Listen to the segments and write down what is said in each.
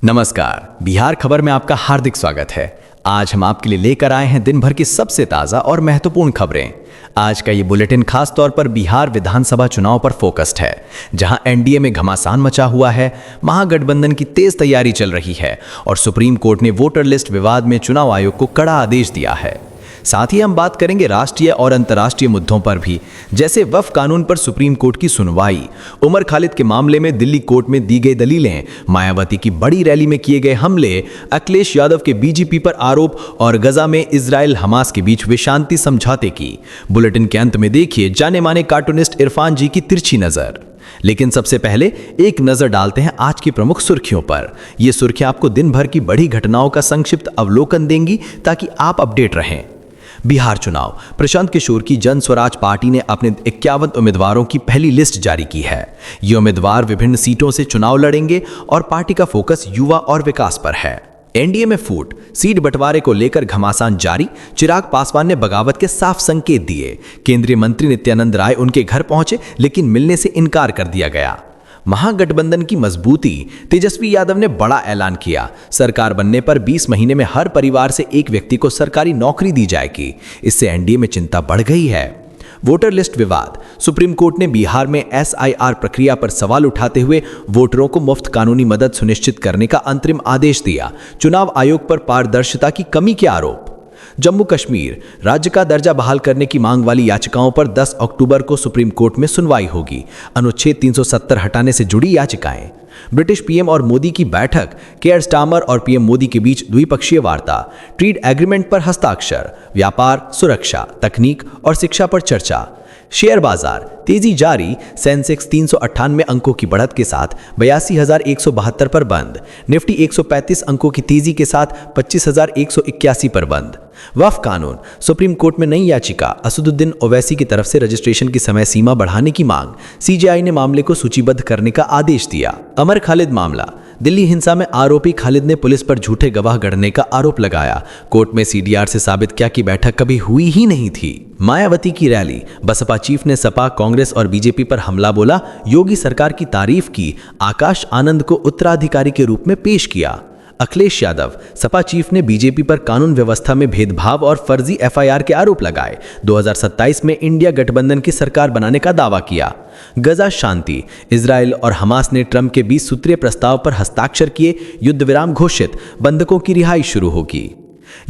नमस्कार, बिहार खबर में आपका हार्दिक स्वागत है। आज हम आपके लिए लेकर आए हैं दिन भर की सबसे ताज़ा और महत्वपूर्ण खबरें। आज का ये बुलेटिन खास तौर पर बिहार विधानसभा चुनाव पर फोकस्ड है, जहां एनडीए में घमासान मचा हुआ है, महागठबंधन की तेज तैयारी चल रही है और सुप्रीम कोर्ट ने वोटर लिस्ट विवाद में चुनाव आयोग को कड़ा आदेश दिया है। साथ ही हम बात करेंगे राष्ट्रीय और अंतर्राष्ट्रीय मुद्दों पर भी, जैसे वक्फ कानून पर सुप्रीम कोर्ट की सुनवाई, उमर खालिद के मामले में दिल्ली कोर्ट में दी गई दलीलें, मायावती की बड़ी रैली में किए गए हमले, अखिलेश यादव के बीजेपी पर आरोप और गजा में इजराइल हमास के बीच हुए शांति समझौते की। बुलेटिन के अंत में देखिए जाने माने कार्टूनिस्ट इरफान जी की तिरछी नजर। लेकिन सबसे पहले एक नजर डालते हैं आज की प्रमुख सुर्खियों पर। ये सुर्खियां आपको दिन भर की बड़ी घटनाओं का संक्षिप्त अवलोकन देंगी ताकि आप अपडेट रहें। बिहार चुनाव, प्रशांत किशोर की जन स्वराज पार्टी ने अपने 51 उम्मीदवारों की पहली लिस्ट जारी की है। ये उम्मीदवार विभिन्न सीटों से चुनाव लड़ेंगे और पार्टी का फोकस युवा और विकास पर है। एनडीए में फूट, सीट बंटवारे को लेकर घमासान जारी, चिराग पासवान ने बगावत के साफ संकेत दिए। केंद्रीय मंत्री नित्यानंद राय उनके घर पहुंचे लेकिन मिलने से इनकार कर दिया गया। महागठबंधन की मजबूती, तेजस्वी यादव ने बड़ा ऐलान किया। सरकार बनने पर 20 महीने में हर परिवार से एक व्यक्ति को सरकारी नौकरी दी जाएगी। इससे एनडीए में चिंता बढ़ गई है। वोटर लिस्ट विवाद, सुप्रीम कोर्ट ने बिहार में एसआईआर प्रक्रिया पर सवाल उठाते हुए वोटरों को मुफ्त कानूनी मदद सुनिश्चित करने का अंतरिम आदेश दिया। चुनाव आयोग पर पारदर्शिता की कमी के आरोप। जम्मू कश्मीर, राज्य का दर्जा बहाल करने की मांग वाली याचिकाओं पर 10 अक्टूबर को सुप्रीम कोर्ट में सुनवाई होगी। अनुच्छेद 370 हटाने से जुड़ी याचिकाएं। ब्रिटिश पीएम और मोदी की बैठक, केयर स्टार्मर और पीएम मोदी के बीच द्विपक्षीय वार्ता, ट्रेड एग्रीमेंट पर हस्ताक्षर, व्यापार, सुरक्षा, तकनीक और शिक्षा पर चर्चा। शेयर बाजार, तेजी जारी, सेंसेक्स 398 अंकों की बढ़त के साथ 82,172 पर बंद। निफ्टी 135 अंकों की तेजी के साथ 25,181 पर बंद। वक्फ कानून, सुप्रीम कोर्ट में नई याचिका, असदुद्दीन ओवैसी की तरफ से रजिस्ट्रेशन की समय सीमा बढ़ाने की मांग। सीजेआई ने मामले को सूचीबद्ध करने का आदेश दिया। अमर खालिद मामला, दिल्ली हिंसा में आरोपी खालिद ने पुलिस पर झूठे गवाह गढ़ने का आरोप लगाया। कोर्ट में सीडीआर से साबित किया कि बैठक कभी हुई ही नहीं थी। मायावती की रैली, बसपा चीफ ने सपा, कांग्रेस और बीजेपी पर हमला बोला, योगी सरकार की तारीफ की, आकाश आनंद को उत्तराधिकारी के रूप में पेश किया। अखिलेश यादव, सपा चीफ ने बीजेपी पर कानून व्यवस्था में भेदभाव और फर्जी एफआईआर के आरोप लगाए। 2027 में इंडिया गठबंधन की सरकार बनाने का दावा किया। गजा शांति, इजराइल और हमास ने ट्रंप के 20 सूत्रीय प्रस्ताव पर हस्ताक्षर किए, युद्ध विराम घोषित, बंधकों की रिहाई शुरू होगी।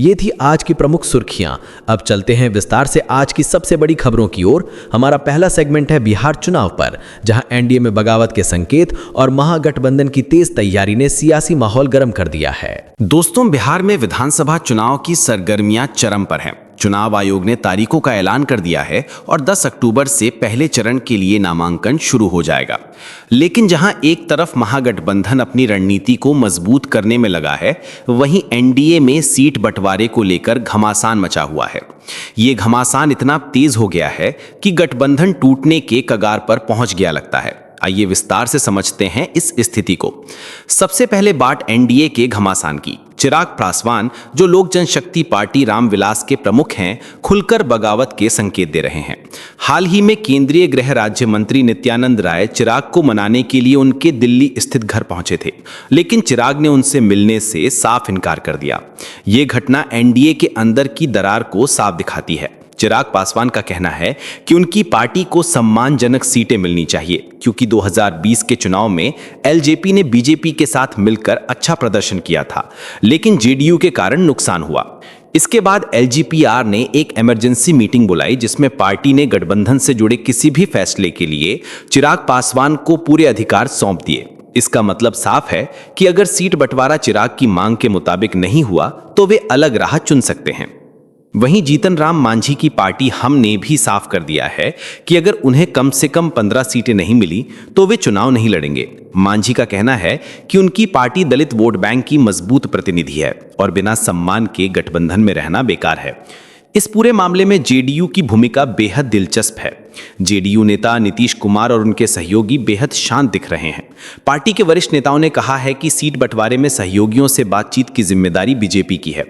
ये थी आज की प्रमुख सुर्खियां। अब चलते हैं विस्तार से आज की सबसे बड़ी खबरों की ओर। हमारा पहला सेगमेंट है बिहार चुनाव पर, जहां एनडीए में बगावत के संकेत और महागठबंधन की तेज तैयारी ने सियासी माहौल गर्म कर दिया है। दोस्तों, बिहार में विधानसभा चुनाव की सरगर्मियां चरम पर हैं। चुनाव आयोग ने तारीखों का ऐलान कर दिया है और 10 अक्टूबर से पहले चरण के लिए नामांकन शुरू हो जाएगा। लेकिन जहां एक तरफ महागठबंधन अपनी रणनीति को मजबूत करने में लगा है, वहीं एनडीए में सीट बंटवारे को लेकर घमासान मचा हुआ है। ये घमासान इतना तेज हो गया है कि गठबंधन टूटने के कगार पर पहुंच गया लगता है। आइए विस्तार से समझते हैं इस स्थिति को। सबसे पहले बात एनडीए के घमासान की। चिराग पासवान, जो लोक जनशक्ति पार्टी रामविलास के प्रमुख हैं, खुलकर बगावत के संकेत दे रहे हैं। हाल ही में केंद्रीय गृह राज्य मंत्री नित्यानंद राय चिराग को मनाने के लिए उनके दिल्ली स्थित घर पहुंचे थे, लेकिन चिराग ने उनसे मिलने से साफ इनकार कर दिया। ये घटना एनडीए के अंदर की दरार को साफ दिखाती है। चिराग पासवान का कहना है कि उनकी पार्टी को सम्मानजनक सीटें मिलनी चाहिए, क्योंकि 2020 के चुनाव में एलजेपी ने बीजेपी के साथ मिलकर अच्छा प्रदर्शन किया था, लेकिन जेडीयू के कारण नुकसान हुआ। इसके बाद एलजीपीआर ने एक इमरजेंसी मीटिंग बुलाई, जिसमें पार्टी ने गठबंधन से जुड़े किसी भी फैसले के लिए चिराग पासवान को पूरे अधिकार सौंप दिए। इसका मतलब साफ है कि अगर सीट बंटवारा चिराग की मांग के मुताबिक नहीं हुआ तो वे अलग राह चुन सकते हैं। वहीं जीतन राम मांझी की पार्टी हम ने भी साफ कर दिया है कि अगर उन्हें कम से कम 15 सीटें नहीं मिली तो वे चुनाव नहीं लड़ेंगे। मांझी का कहना है कि उनकी पार्टी दलित वोट बैंक की मजबूत प्रतिनिधि है और बिना सम्मान के गठबंधन में रहना बेकार है। इस पूरे मामले में जेडीयू की भूमिका बेहद दिलचस्प है। जेडीयू नेता नीतीश कुमार और उनके सहयोगी बेहद शांत दिख रहे हैं। पार्टी के वरिष्ठ नेताओं ने कहा है कि सीट बंटवारे में सहयोगियों से बातचीत की जिम्मेदारी बीजेपी की है।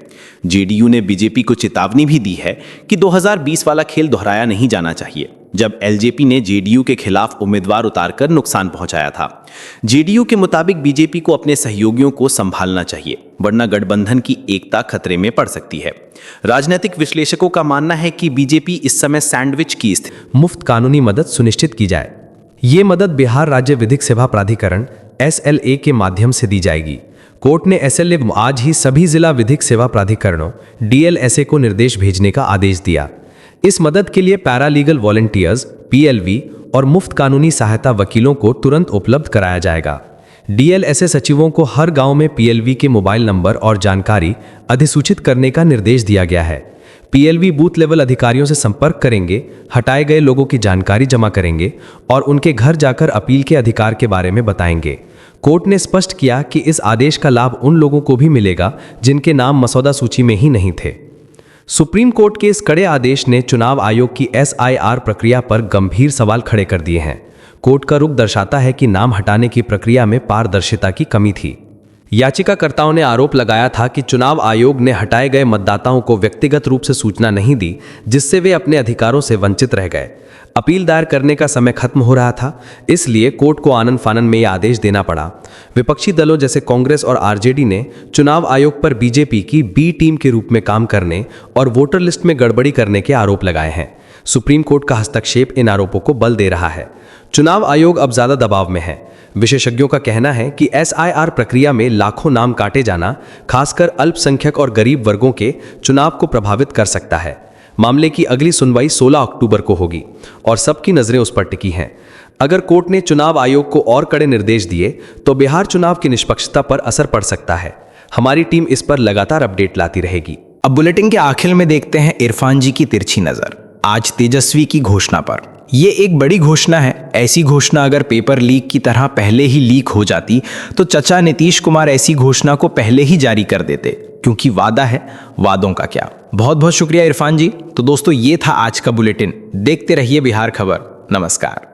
जेडीयू ने बीजेपी को चेतावनी भी दी है कि 2020 वाला खेल दोहराया नहीं जाना चाहिए, जब एलजेपी ने जेडीयू के खिलाफ उम्मीदवार उतारकर नुकसान पहुंचाया था। जेडीयू के मुताबिक बीजेपी को अपने सहयोगियों को संभालना चाहिए, वरना गठबंधन की एकता खतरे में पड़ सकती है। राजनीतिक विश्लेषकों का मानना है कि बीजेपी इस समय सैंडविच की स्थिति। मुफ्त कानूनी मदद सुनिश्चित की जाए। ये मदद बिहार राज्य विधिक सेवा प्राधिकरण SLA के माध्यम से दी जाएगी। कोर्ट ने SLA आज ही सभी जिला विधिक सेवा प्राधिकरणों DLSA को निर्देश भेजने का आदेश दिया। इस मदद के लिए पैरालीगल वॉलंटियर्स PLV और मुफ्त कानूनी सहायता वकीलों को तुरंत उपलब्ध कराया जाएगा। DLSA सचिवों को हर गांव में PLV के मोबाइल नंबर और जानकारी अधिसूचित करने का निर्देश दिया गया है। PLV बूथ लेवल अधिकारियों से संपर्क करेंगे, हटाए गए लोगों की जानकारी जमा करेंगे और उनके घर जाकर अपील के अधिकार के बारे में बताएंगे। कोर्ट ने स्पष्ट किया कि इस आदेश का लाभ उन लोगों को भी मिलेगा जिनके नाम मसौदा सूची में ही नहीं थे। सुप्रीम कोर्ट के इस कड़े आदेश ने चुनाव आयोग की SIR प्रक्रिया पर गंभीर सवाल खड़े कर दिए हैं। कोर्ट का रुख दर्शाता है कि नाम हटाने की प्रक्रिया में पारदर्शिता की कमी थी। याचिकाकर्ताओं ने आरोप लगाया था कि चुनाव आयोग ने हटाए गए मतदाताओं को व्यक्तिगत रूप से सूचना नहीं दी, जिससे वे अपने अधिकारों से वंचित रह गए। अपील दायर करने का समय खत्म हो रहा था, इसलिए कोर्ट को आनन फानन में यह आदेश देना पड़ा। विपक्षी दलों जैसे कांग्रेस और RJD ने चुनाव आयोग पर बीजेपी की B टीम के रूप में काम करने और वोटर लिस्ट में गड़बड़ी करने के आरोप लगाए हैं। सुप्रीम कोर्ट का हस्तक्षेप इन आरोपों को बल दे रहा है। चुनाव आयोग अब ज्यादा दबाव में है। विशेषज्ञों का कहना है कि SIR प्रक्रिया में लाखों नाम काटे जाना खासकर अल्पसंख्यक और गरीब वर्गों के चुनाव को प्रभावित कर सकता है। मामले की अगली सुनवाई 16 अक्टूबर को होगी और सबकी नजरें उस पर टिकी हैं। अगर कोर्ट ने चुनाव आयोग को और कड़े निर्देश दिए तो बिहार चुनाव की निष्पक्षता पर असर पड़ सकता है। हमारी टीम इस पर लगातार अपडेट लाती रहेगी। अब बुलेटिन के आखिर में देखते हैं इरफान जी की तिरछी नजर आज तेजस्वी की घोषणा पर। ये एक बड़ी घोषणा है। ऐसी घोषणा अगर पेपर लीक की तरह पहले ही लीक हो जाती तो चचा नीतीश कुमार ऐसी घोषणा को पहले ही जारी कर देते, क्योंकि वादा है, वादों का क्या। बहुत बहुत शुक्रिया इरफान जी। तो दोस्तों, ये था आज का बुलेटिन। देखते रहिए बिहार खबर। नमस्कार।